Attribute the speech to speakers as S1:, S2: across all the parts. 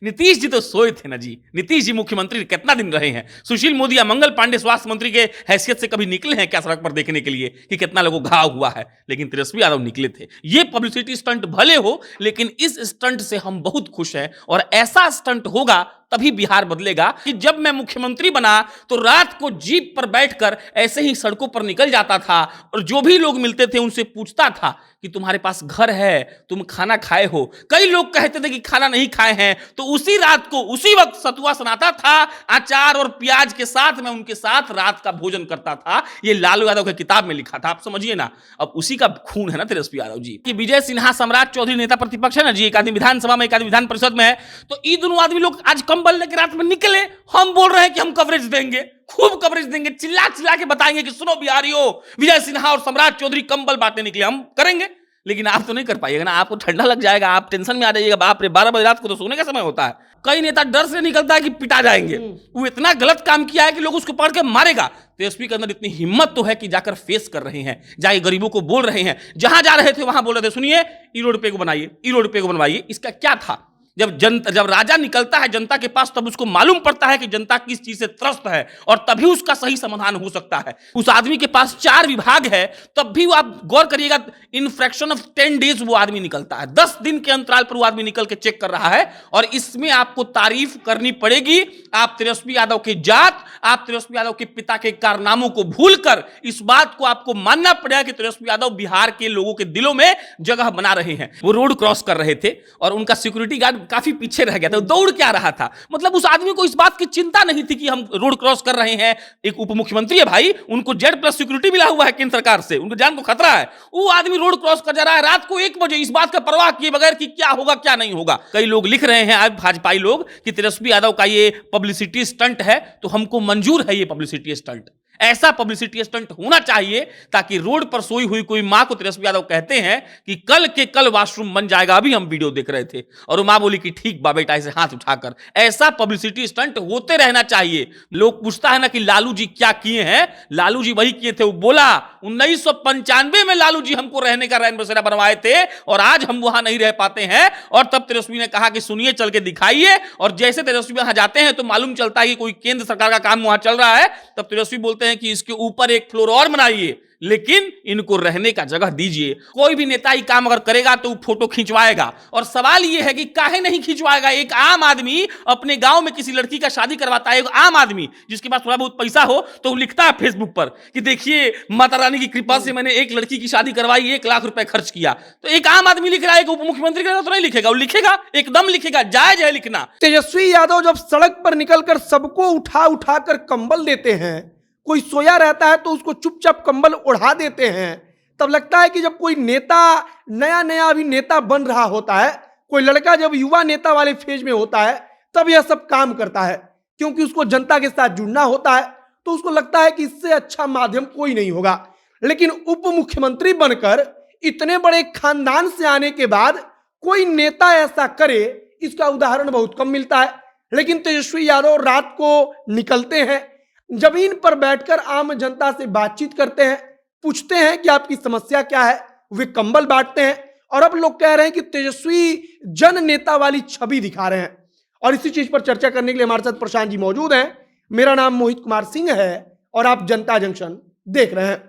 S1: नीतीश जी तो सोए थे ना जी। नीतीश जी मुख्यमंत्री कितना दिन रहे हैं? सुशील मोदी या मंगल पांडे स्वास्थ्य मंत्री के हैसियत से कभी निकले हैं क्या सड़क पर देखने के लिए कि कितना लोगों को घाव हुआ है? लेकिन तेजस्वी यादव निकले थे। ये पब्लिसिटी स्टंट भले हो, लेकिन इस स्टंट से हम बहुत खुश हैं और ऐसा स्टंट होगा तभी बिहार बदलेगा कि जब मैं मुख्यमंत्री बना तो रात को जीप पर बैठकर ऐसे ही सड़कों पर निकल जाता था और जो भी लोग मिलते थे उनसे पूछता था कि तुम्हारे पास घर है, तुम खाना खाए हो? कई लोग कहते थे कि खाना नहीं खाए हैं, तो उसी रात को उसी वक्त सतुआ सनाता था, अचार और प्याज के साथ मैं उनके साथ रात का भोजन करता था। ये लालू यादव की किताब में लिखा था, आप समझिए ना। अब उसी का खून है ना तेजस्वी यादव जी कि विजय सिन्हा सम्राट चौधरी नेता प्रतिपक्ष है ना जी, एक आदमी विधानसभा में एक आदमी विधान परिषद में है, तो ये दोनों आदमी लोग आज कंबल लेकर रात में निकले। हम बोल रहे हैं कि हम कवरेज देंगे, खूब कवरेज देंगे, चिल्ला चिल्ला के बताएंगे कि सुनो बिहारियों, विजय सिन्हा और सम्राट चौधरी कंबल बांटने निकले, हम करेंगे। लेकिन आप तो नहीं कर पाइएगा ना, आपको ठंडा लग जाएगा, आप टेंशन में आ जाइएगा। बाप रे, 12 बजे रात को तो सोने का समय होता है। कई नेता डर से निकलता है कि पिटा जाएंगे, वो इतना गलत काम किया है कि लोग उसको पढ़ के मारेगा। तेजस्वी के अंदर इतनी हिम्मत तो है कि जाकर फेस कर रहे हैं, जाके गरीबों को बोल रहे हैं। जहां जा रहे थे वहां बोल रहे थे, सुनिए ई रोड पे को बनाइए, ई रोड पे को बनवाइए। इसका क्या था? जब राजा निकलता है जनता के पास, तब उसको मालूम पड़ता है कि जनता किस चीज से त्रस्त है और तभी उसका सही समाधान हो सकता है। उस आदमी के पास 4 विभाग है, तब भी वो, आप गौर करिएगा, इन फ्रैक्शन ऑफ 10 डेज वो आदमी निकलता है। 10 दिन के अंतराल पर वो आदमी निकल के चेक कर रहा है। और इसमें आपको तारीफ करनी पड़ेगी। आप तेजस्वी यादव की जात, आप तेजस्वी यादव के पिता के कारनामों को भूलकर इस बात को आपको मानना पड़ेगा कि तेजस्वी यादव बिहार के लोगों के दिलों में जगह बना रहे हैं। वो रोड क्रॉस कर रहे थे और उनका सिक्योरिटी गार्ड काफी पीछे रह गया था, दौड़ क्या रहा था। मतलब उस आदमी को इस बात की चिंता नहीं थी कि हम रोड क्रॉस कर रहे हैं। एक उप मुख्यमंत्री है भाई, उनको Z+ सिक्योरिटी मिला हुआ है केंद्र सरकार से, उनको जान को खतरा है। वो आदमी रोड क्रॉस कर जा रहा है रात को 1 बजे, इस बात का परवाह किए बगैर कि क्या होगा क्या नहीं होगा। कई लोग लिख रहे हैं, आज भाजपाई लोग, कि तेजस्वी यादव का ये पब्लिसिटी स्टंट है, तो हमको मंजूर है ये पब्लिसिटी स्टंट। ऐसा पब्लिसिटी स्टंट होना चाहिए ताकि रोड पर सोई हुई कोई मां को तेजस्वी यादव कहते हैं कि कल के कल वॉशरूम बन जाएगा। अभी हम वीडियो देख रहे थे और वो मां बोली कि ठीक बा बेटा, ऐसे हाथ उठाकर। ऐसा पब्लिसिटी स्टंट होते रहना चाहिए। लोग पूछता है ना कि लालू जी क्या किए हैं, लालू जी वही किए थे। वो बोला 1995 में लालू जी हमको रहने का रैन बसेरा बनवाए थे और आज हम वहां नहीं रह पाते हैं। और तब तेजस्वी ने कहा कि सुनिए, चल के दिखाइए। और जैसे तेजस्वी वहां जाते हैं तो मालूम चलता है कि कोई केंद्र सरकार का काम वहां चल रहा है, तब तेजस्वी बोलते हैं कि इसके ऊपर एक फ्लोर और बनाइए, लेकिन इनको रहने का जगह दीजिए। कोई भी नेता ही काम अगर करेगा तो वो फोटो खिंचवाएगा। और सवाल ये है कि काहे नहीं खिंचवाएगा? एक आम आदमी अपने गांव में किसी लड़की का शादी करवाता है, एक आम आदमी जिसके पास थोड़ा बहुत पैसा हो, तो वो लिखता है फेसबुक पर कि देखिए माता रानी की कृपा से मैंने एक लड़की की शादी करवाई, 1 लाख रुपए खर्च किया। तो एक आम आदमी लिख रहा है, उप मुख्यमंत्री करेगा तो नहीं लिखेगा? वो लिखेगा, एकदम लिखेगा, जायज है लिखना।
S2: तेजस्वी यादव जब सड़क पर निकलकर सबको उठा उठा कर कंबल देते हैं, कोई सोया रहता है तो उसको चुपचाप कंबल उड़ा देते हैं, तब लगता है कि जब कोई नेता नया नया अभी नेता बन रहा होता है, कोई लड़का जब युवा नेता वाले फेज में होता है, तब यह सब काम करता है। क्योंकि उसको जनता के साथ जुड़ना होता है, तो उसको लगता है कि इससे अच्छा माध्यम कोई नहीं होगा। लेकिन उप मुख्यमंत्री बनकर इतने बड़े खानदान से आने के बाद कोई नेता ऐसा करे, इसका उदाहरण बहुत कम मिलता है। लेकिन तेजस्वी यादव रात को निकलते हैं, जमीन पर बैठकर आम जनता से बातचीत करते हैं, पूछते हैं कि आपकी समस्या क्या है, वे कंबल बांटते हैं। और अब लोग कह रहे हैं कि तेजस्वी जन नेता वाली छवि दिखा रहे हैं। और इसी चीज पर चर्चा करने के लिए हमारे साथ प्रशांत जी मौजूद हैं। मेरा नाम मोहित कुमार सिंह है और आप जनता जंक्शन देख रहे हैं।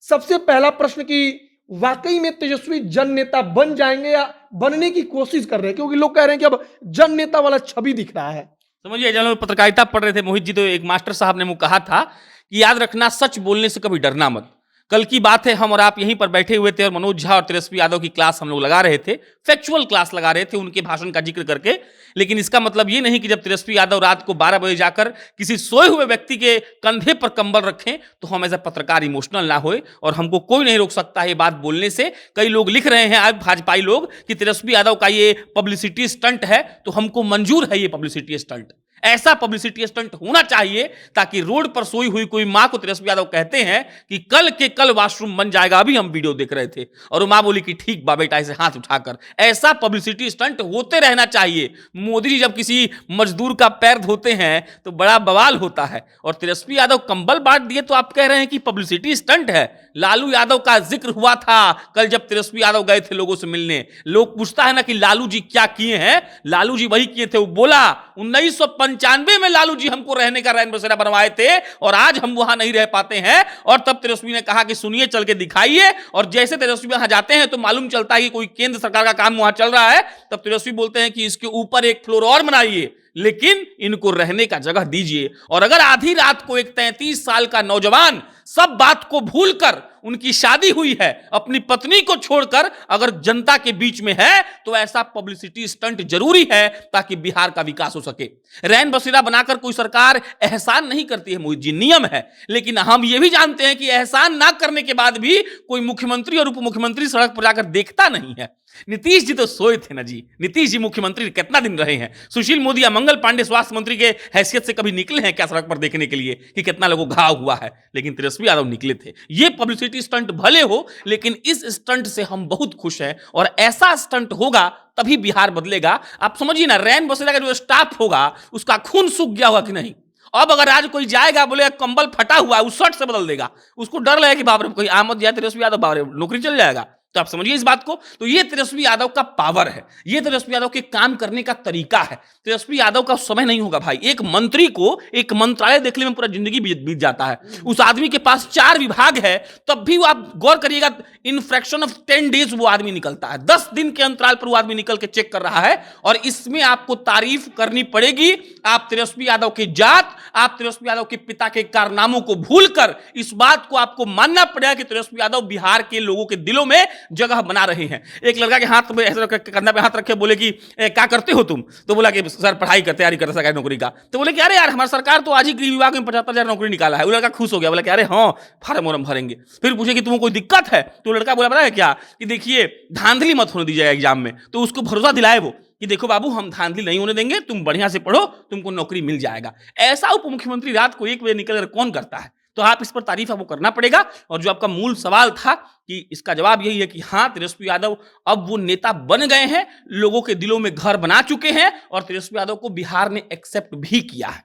S2: सबसे पहला प्रश्न कि वाकई में तेजस्वी जन नेता बन जाएंगे या बनने की कोशिश कर रहे हैं? क्योंकि लोग कह रहे हैं कि अब जन नेता वाला छवि दिख रहा है।
S1: समझिए, जब लोग पत्रकारिता पढ़ रहे थे मोहित जी, तो एक मास्टर साहब ने मुझे कहा था कि याद रखना, सच बोलने से कभी डरना मत। कल की बात है, हम और आप यहीं पर बैठे हुए थे और मनोज झा और तेजस्वी यादव की क्लास हम लोग लगा रहे थे, फैक्चुअल क्लास लगा रहे थे उनके भाषण का जिक्र करके। लेकिन इसका मतलब ये नहीं कि जब तेजस्वी यादव रात को 12 बजे जाकर किसी सोए हुए व्यक्ति के कंधे पर कंबल रखें तो हम एज ए पत्रकार इमोशनल ना होए, और हमको कोई नहीं रोक सकता है ये बात बोलने से। कई लोग लिख रहे हैं, आज भाजपाई लोग, कि तेजस्वी यादव का ये पब्लिसिटी स्टंट है, तो हमको मंजूर है ये पब्लिसिटी स्टंट। ऐसा पब्लिसिटी स्टंट होना चाहिए ताकि रोड पर सोई हुई कोई मां को तेजस्वी यादव कहते हैं कि कल के कल वॉशरूम बन जाएगा। अभी हम वीडियो देख रहे थे और वो मां बोली कि ठीक बा बेटा, ऐसे हाथ उठाकर। ऐसा पब्लिसिटी स्टंट होते रहना चाहिए। मोदी जी जब किसी मजदूर का पैर धोते हैं तो बड़ा बवाल होता है, और तेजस्वी यादव कंबल बांट दिए तो आप कह रहे हैं कि पब्लिसिटी स्टंट है। लालू यादव का जिक्र हुआ था कल जब तेजस्वी यादव गए थे लोगों से मिलने। लोग पूछता है ना कि लालू जी क्या किए हैं, लालू जी वही किए थे। वो बोला 1995 में लालू जी हमको रहने का रैन बसेरा बनवाए थे और आज हम वहां नहीं रह पाते हैं। और तब तेजस्वी ने कहा कि सुनिए, चल के दिखाइए। और जैसे तेजस्वी वहां जाते हैं तो मालूम चलता है कि कोई केंद्र सरकार का काम वहां चल रहा है। तब तेजस्वी बोलते हैं कि इसके ऊपर एक फ्लोर और बनाइए, लेकिन इनको रहने का जगह दीजिए। और अगर आधी रात को एक 33 साल का नौजवान सब बात को भूलकर, उनकी शादी हुई है, अपनी पत्नी को छोड़कर अगर जनता के बीच में है, तो ऐसा पब्लिसिटी स्टंट जरूरी है ताकि बिहार का विकास हो सके। रैन बसेरा बनाकर कोई सरकार एहसान नहीं करती है मोहित जी, नियम है। लेकिन हम यह भी जानते हैं कि एहसान ना करने के बाद भी कोई मुख्यमंत्री और उप मुख्यमंत्री सड़क पर जाकर देखता नहीं है। नीतीश जी तो सोए थे ना जी। नीतीश जी मुख्यमंत्री कितना दिन रहे हैं? सुशील मोदी या मंगल पांडे स्वास्थ्य मंत्री के हैसियत से कभी निकले हैं क्या सड़क पर देखने के लिए कि कितना लोगों को घाव हुआ है? लेकिन तेजस्वी यादव निकले थे। ये पब्लिसिटी स्टंट भले हो, लेकिन इस स्टंट से हम बहुत खुश हैं। और ऐसा स्टंट होगा तभी बिहार बदलेगा। आप समझिए ना, रैन बसेरा का जो स्टाफ होगा उसका खून सूख गया होगा कि नहीं। अब अगर आज कोई जाएगा बोले कंबल फटा हुआ है, उस शर्ट से बदल देगा। उसको डर लगे कि बाप रे कोई आमद जाए तेजस्वी यादव, बाप रे नौकरी चल जाएगा। तो आप समझिए इस बात को। तो ये तेजस्वी यादव का पावर है, ये तेजस्वी यादव के काम करने का तरीका है। तेजस्वी यादव का समय नहीं होगा भाई। एक मंत्री को एक मंत्रालय देखने में पूरा जिंदगी बीत जाता है। उस आदमी के पास 4 विभाग है, तब भी वो आप गौर करिएगा इन फ्रैक्शन ऑफ 10 डेज वो आदमी निकलता है। 10 दिन के अंतराल पर वो आदमी निकल के चेक कर रहा है। और इसमें आपको तारीफ करनी पड़ेगी। आप तेजस्वी यादव की जात, आप तेजस्वी यादव के पिता के कारनामों को भूलकर इस बात को आपको मानना पड़ेगा कि तेजस्वी यादव बिहार के लोगों के दिलों में जगह बना रहे हैं। एक लड़का के हाथ में ऐसे कंधा पे हाथ रखे, बोले कि क्या करते हो तुम? तो बोला कि सर पढ़ाई करते, तैयारी कर सरकारी नौकरी का। तो बोले कि अरे यार हमारी सरकार तो आज ही गृह विभाग में 75,000 नौकरी निकाला है। वो लड़का खुश हो गया, बोला कि अरे हाँ फार्म वार्म भरेंगे। फिर पूछे कि तुम्हें कोई दिक्कत है? तो लड़का बोला पता है क्या, कि देखिए धांधली मत होने दीजिएगा एग्जाम में। तो उसको भरोसा दिलाए वो कि देखो बाबू हम धांधली नहीं होने देंगे, तुम बढ़िया से पढ़ो, तुमको नौकरी मिल जाएगा। ऐसा उप मुख्यमंत्री रात को 1 बजे निकलकर कौन करता है? तो आप इस पर तारीफ आपको करना पड़ेगा। और जो आपका मूल सवाल था कि इसका जवाब यही है कि हाँ, तेजस्वी यादव अब वो नेता बन गए हैं, लोगों के दिलों में घर बना चुके हैं। और तेजस्वी यादव को बिहार ने एक्सेप्ट भी किया है।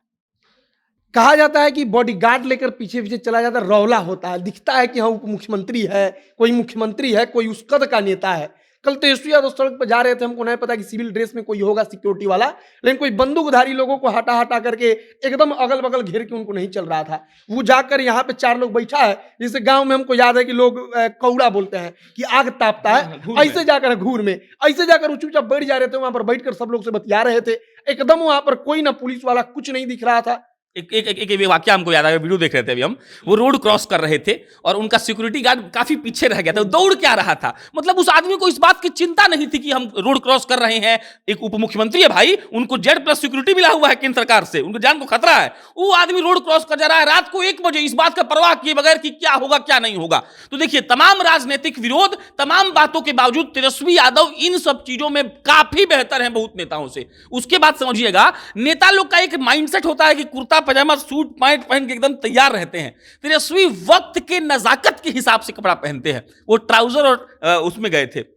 S2: कहा जाता है कि बॉडीगार्ड लेकर पीछे पीछे चला जाता है, रौला होता है, दिखता है कि हाँ उप मुख्यमंत्री है, कोई मुख्यमंत्री है, कोई उस कद का नेता है। कल तेजस्वी यादव सड़क पर जा रहे थे, हमको नहीं पता कि सिविल ड्रेस में कोई होगा सिक्योरिटी वाला, लेकिन कोई बंदूकधारी लोगों को हटा हटा करके एकदम अगल बगल घेर के उनको नहीं चल रहा था। वो जाकर यहाँ पे 4 लोग बैठा है, जैसे गांव में हमको याद है कि लोग कौड़ा बोलते हैं कि आग तापता है, ऐसे जाकर घूर में ऐसे जाकर चुपचाप बैठ जा रहे थे। वहां पर बैठकर सब लोग से बतिया रहे थे। एकदम वहां पर कोई ना पुलिस वाला, कुछ नहीं दिख रहा था।
S1: एक वाक्य हमको याद आया, वीडियो देख रहे थे अभी हम। वो रोड क्रॉस कर रहे थे और उनका सिक्योरिटी गार्ड काफी पीछे रह गया था, दौड़ क्या रहा था। मतलब उस आदमी को इस बात की चिंता नहीं थी कि हम रोड क्रॉस कर रहे हैं। एक उप मुख्यमंत्री है भाई, उनको Z+ सिक्योरिटी मिला हुआ है केंद्र सरकार से, उनको जान को खतरा है। वो आदमी रोड क्रॉस कर जा रहा है रात को 1 बजे, इस बात का परवाह किए बगैर कि क्या होगा क्या नहीं होगा। तो देखिए, तमाम राजनीतिक विरोध, तमाम बातों के बावजूद तेजस्वी यादव इन सब चीजों में काफी बेहतर हैं बहुत नेताओं से। उसके बाद समझिएगा, नेता लोग का एक माइंडसेट होता है कि कुर्ता पजामा सूट पैंट पहन के एकदम तैयार रहते हैं। तेजस्वी वक्त के नजाकत के हिसाब से कपड़ा पहनते हैं। वो ट्राउजर और उसमें गए थे,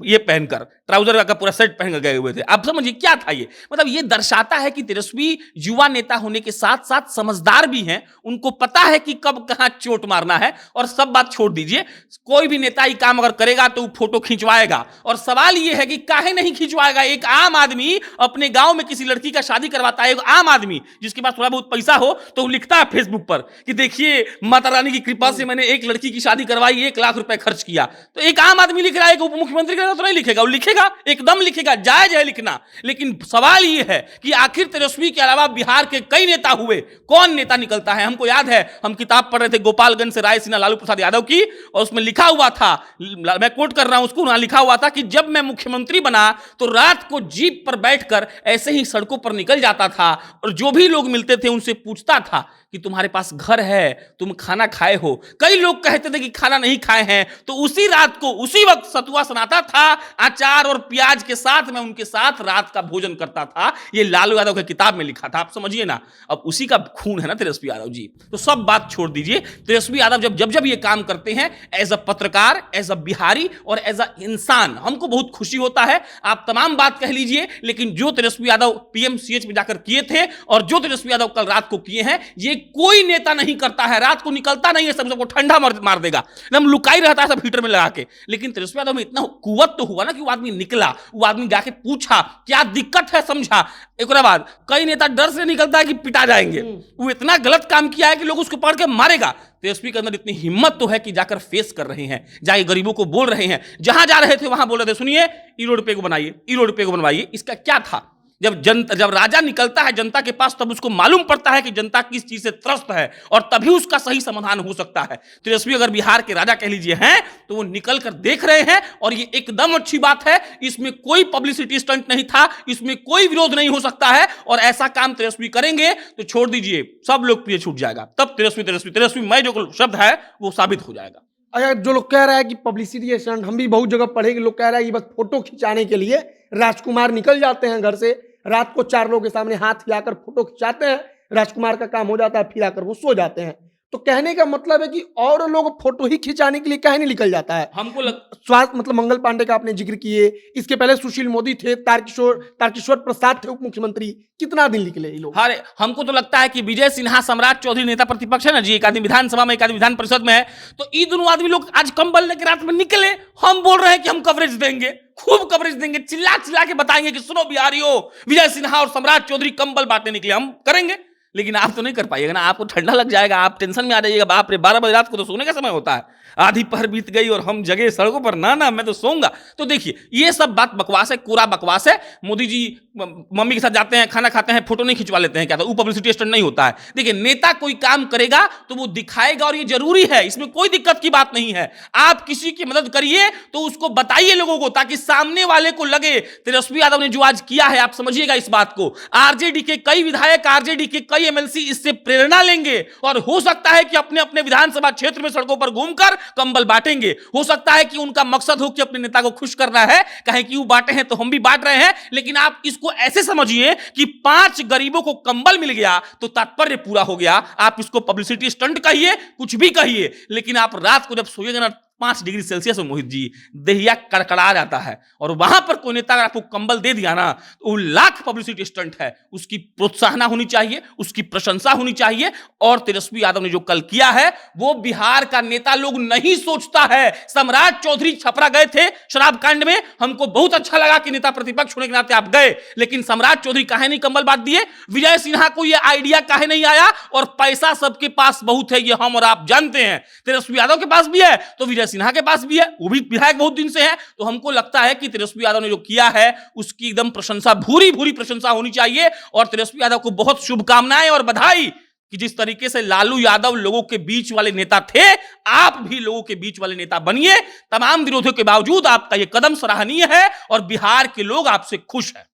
S1: ये पहनकर ट्राउजर का पूरा सेट पहन गए हुए थे। आप समझिए क्या था ये। मतलब ये दर्शाता है कि तेजस्वी युवा नेता होने के साथ साथ समझदार भी हैं। उनको पता है कि कब कहां चोट मारना है। और सब बात छोड़ दीजिए, कोई भी नेता ही काम अगर करेगा तो फोटो खिंचवाएगा। और सवाल ये है कि काहे नहीं खिंचवाएगा। एक आम आदमी अपने गांव में किसी लड़की का शादी करवाता है, एक आम आदमी जिसके पास थोड़ा बहुत पैसा हो, तो वो लिखता है फेसबुक पर कि देखिए माता रानी की कृपा से मैंने एक लड़की की शादी करवाई, 1 लाख रुपए खर्च किया। तो एक आम आदमी लिख रहा है, एक मुख्यमंत्री तो नहीं लिखेगा। वो लिखेगा, एकदम लिखेगा, जायज है लिखना। लेकिन सवाल यह है कि आखिर तेजस्वी के अलावा बिहार के कई नेता हुए, कौन नेता निकलता है? हमको याद है, हम किताब पढ़ रहे थे गोपालगंज से राय सिन्हा लालू प्रसाद यादव की, और उसमें लिखा हुआ था, मैं कोट कर रहा हूं उसको, वहां लिखा हुआ था कि जब मैं मुख्यमंत्री बना तो रात को जीप पर बैठकर ऐसे ही सड़कों पर निकल जाता था और जो भी लोग मिलते थे उनसे पूछता था कि तुम्हारे पास घर है, तुम खाना खाए हो। कई लोग कहते थे कि खाना नहीं खाए हैं, तो उसी रात को उसी वक्त सतुआ सनाता था, अचार और प्याज के साथ मैं उनके साथ रात का भोजन करता था। ये लालू यादव की किताब में लिखा था, आप समझिए ना। अब उसी का खून है ना तेजस्वी यादव जी। तो सब बात छोड़ दीजिए। तेजस्वी यादव जब ये काम करते हैं, एज अ पत्रकार, एज अ बिहारी और एज अ इंसान, हमको बहुत खुशी होता है। आप तमाम बात कह लीजिए, लेकिन जो तेजस्वी यादव पीएमसीएच में जाकर किए थे और जो तेजस्वी यादव कल रात को किए हैं, ये कोई नेता नहीं करता है। रात को निकलता नहीं है, सबको ठंडा मार देगा, एकदम लुकाई रहता है सब हीटर में लगा के। लेकिन तेजस्वी यादव में इतना कुवत तो हुआ ना कि वो आदमी निकला, वो आदमी जाके पूछा क्या दिक्कत है, समझा। एक बाद कई नेता डर से निकलता है कि पिटा जाएंगे, वो इतना गलत काम किया है कि लोग उसको पढ़ के मारेगा। तेजस्वी के अंदर इतनी हिम्मत तो है कि जाकर फेस कर रहे हैं, जाके गरीबों को बोल रहे हैं। जहां जा रहे थे वहां बोल रहे थे, सुनिए ई रोड पे को बनाइए, ई रोड पे को बनवाइए। इसका क्या था? जब राजा निकलता है जनता के पास, तब उसको मालूम पड़ता है कि जनता किस चीज से त्रस्त है, और तभी उसका सही समाधान हो सकता है। तेजस्वी अगर बिहार के राजा कह लीजिए हैं, तो वो निकल कर देख रहे हैं, और ये एकदम अच्छी बात है। इसमें कोई पब्लिसिटी स्टंट नहीं था, इसमें कोई विरोध नहीं हो सकता है। और ऐसा काम तेजस्वी करेंगे तो छोड़ दीजिए, सब लोकप्रिय छूट जाएगा। तब तेजस्वी मैं जो शब्द है वो साबित हो जाएगा।
S2: अगर जो लोग कह रहा है कि पब्लिसिटी स्टंट, हम भी बहुत जगह पढ़े कि लोग कह रहा है कि बस फोटो खिंचाने के लिए राजकुमार निकल जाते हैं घर से, रात को 4 लोगों के सामने हाथ हिलाकर फोटो खिंचाते हैं, राजकुमार का काम हो जाता है, फिर आकर वो सो जाते हैं। तो कहने का मतलब है कि और लोग फोटो ही खिंचाने के लिए कहीं नहीं निकल जाता है।
S1: हमको
S2: स्वास्थ्य मतलब मंगल पांडे का आपने जिक्र किए, इसके पहले सुशील मोदी थे, तारकिशोर प्रसाद थे उप मुख्यमंत्री, कितना दिन निकले ये लोग।
S1: अरे हमको तो लगता है कि विजय सिन्हा, सम्राट चौधरी नेता प्रतिपक्ष है ना जी, एक आदमी विधानसभा में, एक आदमी विधान परिषद में है, तो ये दोनों आदमी लोग आज कंबल लेकर रात में निकले। हम बोल रहे हैं कि हम कवरेज देंगे, खूब कवरेज देंगे, चिल्ला चिल्ला के बताएंगे कि सुनो बिहारियों, विजय सिन्हा और सम्राट चौधरी कंबल बांटने निकले, हम करेंगे। लेकिन आप तो नहीं कर पाइएगा ना, आपको ठंडा लग जाएगा, आप टेंशन में आ जाइएगा। बाप रे, 12 बजे रात को तो सोने का समय होता है, आधी पहर बीत गई और हम जगह सड़कों पर, ना मैं तो सोऊंगा। तो देखिए ये सब बात बकवास है, पूरा बकवास है। मोदी जी मम्मी के साथ जाते हैं, खाना खाते हैं, फोटो नहीं खिंचवा लेते हैं क्या? तो वो पब्लिसिटी स्टंट नहीं होता है। देखिए नेता कोई काम करेगा तो वो दिखाएगा, और ये जरूरी है, इसमें कोई दिक्कत की बात नहीं है। आप किसी की मदद करिए तो उसको बताइए लोगों को, ताकि सामने वाले को लगे तेजस्वी यादव ने जो आज किया है, आप समझिएगा इस बात को। आरजेडी के कई विधायक, आरजेडी के कई एमएलसी इससे प्रेरणा लेंगे, और हो सकता है कि अपने अपने विधानसभा क्षेत्र में सड़कों पर घूमकर कंबल बांटेंगे। हो सकता है कि उनका मकसद हो कि अपने नेता को खुश करना है, कहे कि वो बांटे हैं तो हम भी बांट रहे हैं। लेकिन आप इसको ऐसे समझिए कि 5 गरीबों को कंबल मिल गया तो तात्पर्य पूरा हो गया। आप इसको पब्लिसिटी स्टंट कहिए, कुछ भी कहिए, लेकिन आप रात को जब सोइएगा ना 5 डिग्री सेल्सियस में, मोहित जी, दहिया कड़कड़ा जाता है, और वहां पर कोई नेता अगर आपको कंबल दे दिया ना, तो वो लाख पब्लिसिटी स्टंट है। उसकी प्रोत्साहना होनी चाहिए, उसकी प्रशंसा होनी चाहिए। और तेजस्वी यादव ने जो कल किया है, वो बिहार का नेता लोग नहीं सोचता है। सम्राट चौधरी छपरा गए थे शराब कांड में, हमको बहुत अच्छा लगा कि नेता प्रतिपक्ष होने के नाते आप गए, लेकिन सम्राट चौधरी काहे नहीं कंबल बांट दिए? विजय सिन्हा को यह आइडिया काहे नहीं आया? और पैसा सबके पास बहुत है, ये हम और आप जानते हैं। तेजस्वी यादव के पास भी है तो विजय सिन्हा के पास भी है, वो भी विधायक बहुत दिन से है। तो हमको लगता है कि तेजस्वी यादव ने जो किया है उसकी एकदम प्रशंसा, भूरी भूरी प्रशंसा होनी चाहिए। और तेजस्वी यादव को बहुत शुभकामनाएं और बधाई कि जिस तरीके से लालू यादव लोगों के बीच वाले नेता थे, आप भी लोगों के बीच वाले नेता बनिए। तमाम विरोधों के बावजूद आपका यह कदम सराहनीय है और बिहार के लोग आपसे खुश हैं।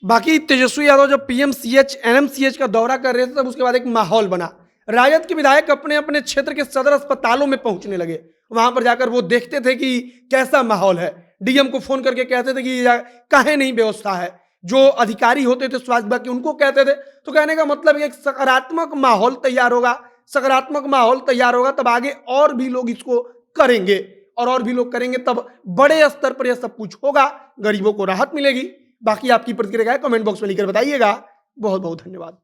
S2: बाकी तेजस्वी यादव जब पीएमसीएच, एनएमसीएच का दौरा कर रहे थे, तब उसके बाद एक माहौल बना। राजद के विधायक अपने अपने क्षेत्र के सदर अस्पतालों में पहुंचने लगे, वहां पर जाकर वो देखते थे कि कैसा माहौल है। डीएम को फोन करके कहते थे कि काहे नहीं व्यवस्था है। जो अधिकारी होते थे स्वास्थ्य विभाग के, उनको कहते थे। तो कहने का मतलब एक सकारात्मक माहौल तैयार होगा, सकारात्मक माहौल तैयार होगा, तब आगे और भी लोग इसको करेंगे, और भी लोग करेंगे, तब बड़े स्तर पर यह सब कुछ होगा, गरीबों को राहत मिलेगी। बाकी आपकी प्रतिक्रिया कमेंट बॉक्स में लिखकर बताइएगा। बहुत बहुत धन्यवाद।